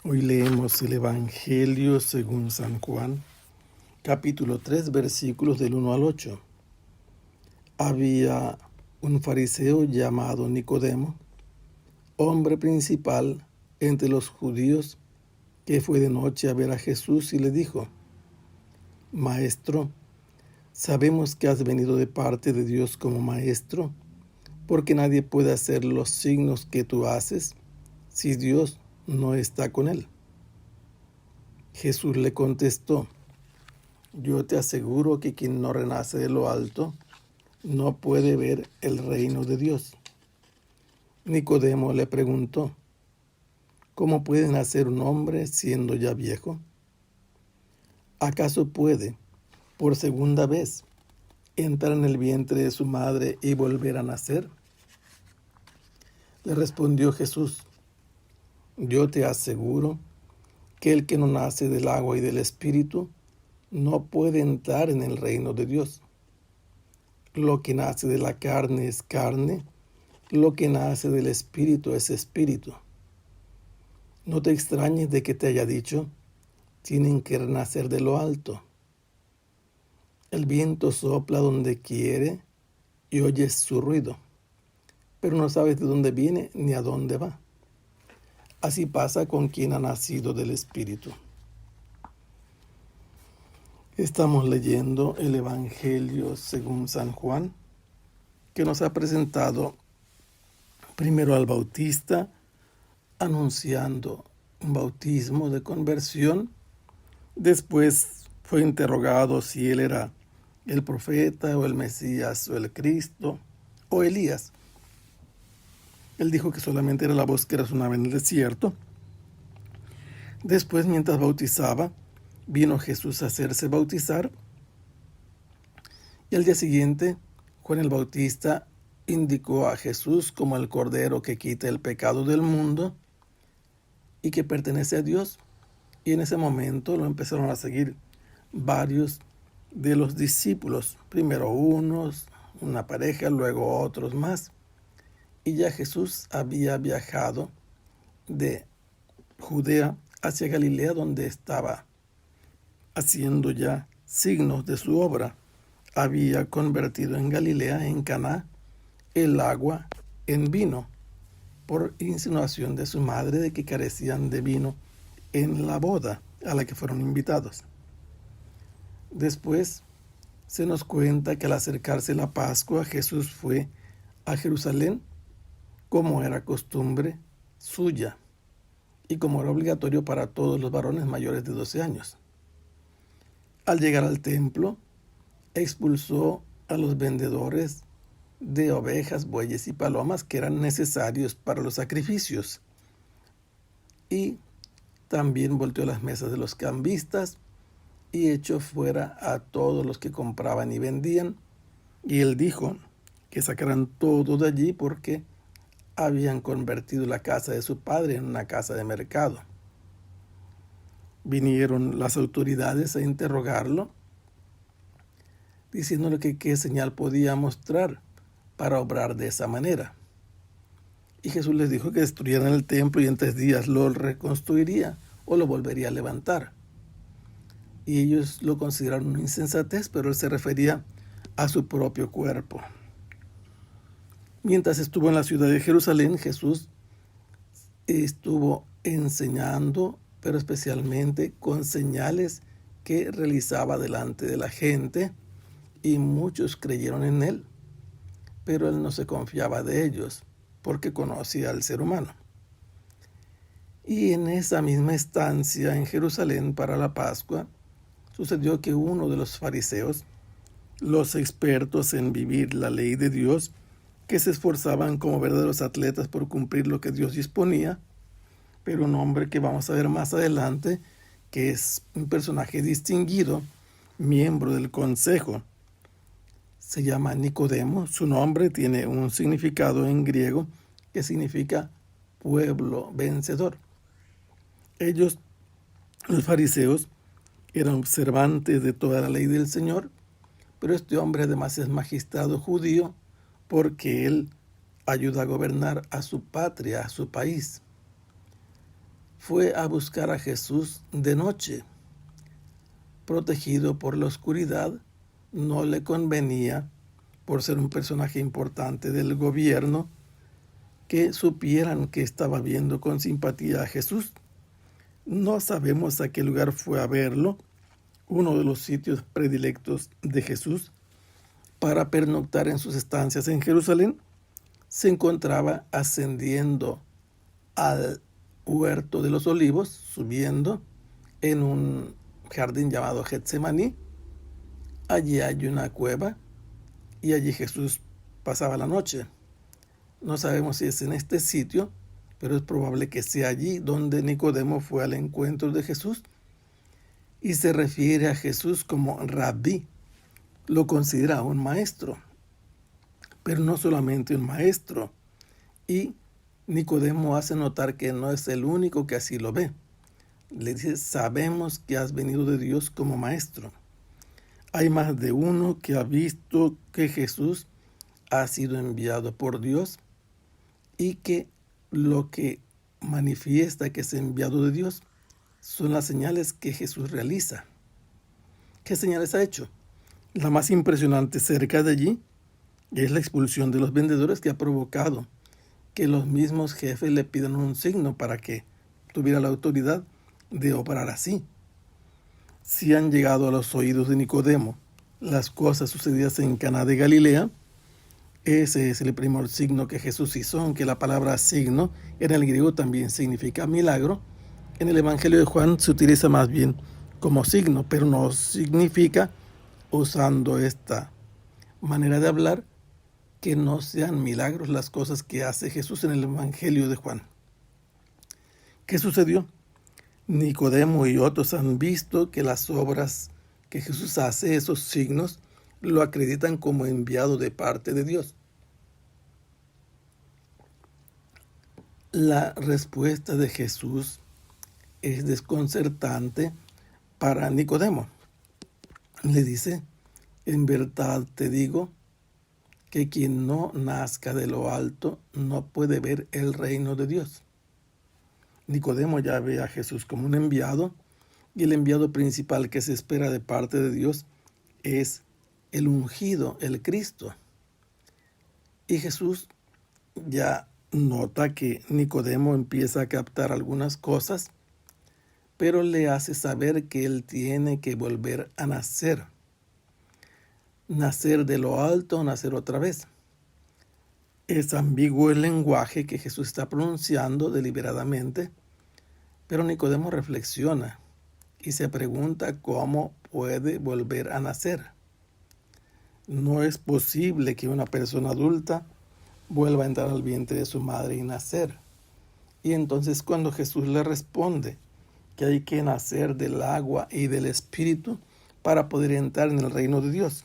Hoy leemos el Evangelio según San Juan, capítulo 3, versículos del 1 al 8. Había un fariseo llamado Nicodemo, hombre principal entre los judíos, que fue de noche a ver a Jesús y le dijo: Maestro, sabemos que has venido de parte de Dios como maestro, porque nadie puede hacer los signos que tú haces si Dios no está con él. Jesús le contestó: Yo te aseguro que quien no renace de lo alto no puede ver el reino de Dios. Nicodemo le preguntó: ¿Cómo puede nacer un hombre siendo ya viejo? ¿Acaso puede, por segunda vez, entrar en el vientre de su madre y volver a nacer? Le respondió Jesús: Yo te aseguro que el que no nace del agua y del Espíritu no puede entrar en el reino de Dios. Lo que nace de la carne es carne, lo que nace del Espíritu es espíritu. No te extrañes de que te haya dicho: tienen que renacer de lo alto. El viento sopla donde quiere y oyes su ruido, pero no sabes de dónde viene ni a dónde va. Así pasa con quien ha nacido del Espíritu. Estamos leyendo el Evangelio según San Juan, que nos ha presentado primero al Bautista, anunciando un bautismo de conversión. Después fue interrogado si él era el profeta o el Mesías o el Cristo o Elías. Él dijo que solamente era la voz que resonaba en el desierto. Después, mientras bautizaba, vino Jesús a hacerse bautizar, y al día siguiente Juan el Bautista indicó a Jesús como el Cordero que quita el pecado del mundo y que pertenece a Dios. Y en ese momento lo empezaron a seguir varios de los discípulos, primero unos, una pareja, luego otros más. Y ya Jesús había viajado de Judea hacia Galilea, donde estaba haciendo ya signos de su obra. Había convertido en Galilea, en Caná, el agua en vino, por insinuación de su madre de que carecían de vino en la boda a la que fueron invitados. Después se nos cuenta que al acercarse la Pascua, Jesús fue a Jerusalén, como era costumbre suya y como era obligatorio para todos los varones mayores de 12 años. Al llegar al templo, expulsó a los vendedores de ovejas, bueyes y palomas que eran necesarios para los sacrificios, y también volteó las mesas de los cambistas y echó fuera a todos los que compraban y vendían. Y él dijo que sacaran todo de allí porque habían convertido la casa de su padre en una casa de mercado. Vinieron las autoridades a interrogarlo, diciéndole que qué señal podía mostrar para obrar de esa manera. Y Jesús les dijo que destruyeran el templo y en 3 días lo reconstruiría o lo volvería a levantar. Y ellos lo consideraron una insensatez, pero él se refería a su propio cuerpo. Mientras estuvo en la ciudad de Jerusalén, Jesús estuvo enseñando, pero especialmente con señales que realizaba delante de la gente, y muchos creyeron en él, pero él no se confiaba de ellos, porque conocía al ser humano. Y en esa misma estancia en Jerusalén para la Pascua, sucedió que uno de los fariseos, los expertos en vivir la ley de Dios, que se esforzaban como verdaderos atletas por cumplir lo que Dios disponía, pero un hombre que vamos a ver más adelante, que es un personaje distinguido, miembro del consejo, se llama Nicodemo. Su nombre tiene un significado en griego que significa pueblo vencedor. Ellos, los fariseos, eran observantes de toda la ley del Señor, pero este hombre además es magistrado judío porque él ayuda a gobernar a su patria, a su país. fue a buscar a Jesús de noche. Protegido por la oscuridad, no le convenía, por ser un personaje importante del gobierno, que supieran que estaba viendo con simpatía a Jesús. No sabemos a qué lugar fue a verlo, uno de los sitios predilectos de Jesús para pernoctar en sus estancias en Jerusalén. Se encontraba ascendiendo al huerto de los olivos, subiendo en un jardín llamado Getsemaní. Allí hay una cueva y allí Jesús pasaba la noche. No sabemos si es en este sitio, pero es probable que sea allí donde Nicodemo fue al encuentro de Jesús y se refiere a Jesús como rabí. Lo considera un maestro, pero no solamente un maestro. Y Nicodemo hace notar que no es el único que así lo ve. Le dice: sabemos que has venido de Dios como maestro. Hay más de uno que ha visto que Jesús ha sido enviado por Dios y que lo que manifiesta que es enviado de Dios son las señales que Jesús realiza. ¿Qué señales ha hecho? La más impresionante cerca de allí es la expulsión de los vendedores, que ha provocado que los mismos jefes le pidan un signo para que tuviera la autoridad de obrar así. Si han llegado a los oídos de Nicodemo las cosas sucedidas en Caná de Galilea, ese es el primer signo que Jesús hizo, aunque la palabra signo en el griego también significa milagro. En el Evangelio de Juan se utiliza más bien como signo, pero no significa, usando esta manera de hablar, que no sean milagros las cosas que hace Jesús en el Evangelio de Juan. ¿Qué sucedió? Nicodemo y otros han visto que las obras que Jesús hace, esos signos, lo acreditan como enviado de parte de Dios. La respuesta de Jesús es desconcertante para Nicodemo. Le dice: en verdad te digo que quien no nazca de lo alto no puede ver el reino de Dios. Nicodemo ya ve a Jesús como un enviado, y el enviado principal que se espera de parte de Dios es el ungido, el Cristo. Y Jesús ya nota que Nicodemo empieza a captar algunas cosas, pero le hace saber que él tiene que volver a nacer. Nacer de lo alto o nacer otra vez. Es ambiguo el lenguaje que Jesús está pronunciando deliberadamente, pero Nicodemo reflexiona y se pregunta cómo puede volver a nacer. No es posible que una persona adulta vuelva a entrar al vientre de su madre y nacer. Y entonces cuando Jesús le responde que hay que nacer del agua y del Espíritu para poder entrar en el reino de Dios,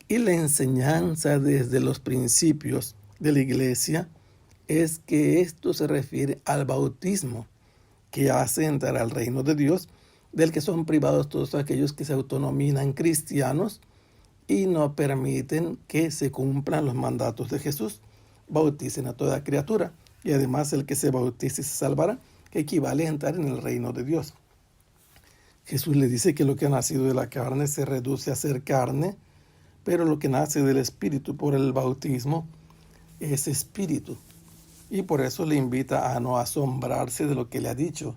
y la enseñanza desde los principios de la iglesia es que esto se refiere al bautismo, que hace entrar al reino de Dios, del que son privados todos aquellos que se autonominan cristianos y no permiten que se cumplan los mandatos de Jesús. Bauticen a toda criatura, y además el que se bautice se salvará, que equivale a entrar en el reino de Dios. Jesús le dice que lo que ha nacido de la carne se reduce a ser carne, pero lo que nace del Espíritu por el bautismo es espíritu. Y por eso le invita a no asombrarse de lo que le ha dicho,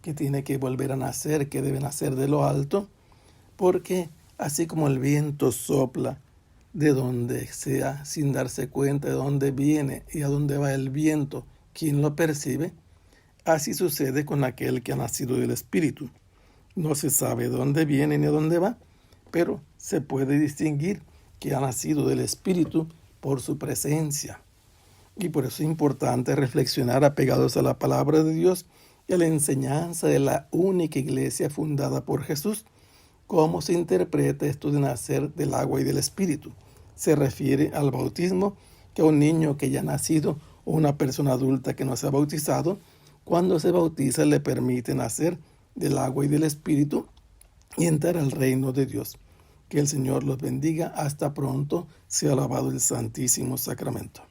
que tiene que volver a nacer, que debe nacer de lo alto, porque así como el viento sopla de donde sea sin darse cuenta de dónde viene y a dónde va el viento, quien lo percibe, así sucede con aquel que ha nacido del Espíritu. No se sabe dónde viene ni a dónde va, pero se puede distinguir que ha nacido del Espíritu por su presencia. Y por eso es importante reflexionar apegados a la palabra de Dios y a la enseñanza de la única iglesia fundada por Jesús. ¿Cómo se interpreta esto de nacer del agua y del Espíritu? Se refiere al bautismo, que a un niño que ya ha nacido o una persona adulta que no se ha bautizado, cuando se bautiza le permite nacer del agua y del Espíritu y entrar al reino de Dios. Que el Señor los bendiga. Hasta pronto. Sea alabado el Santísimo Sacramento.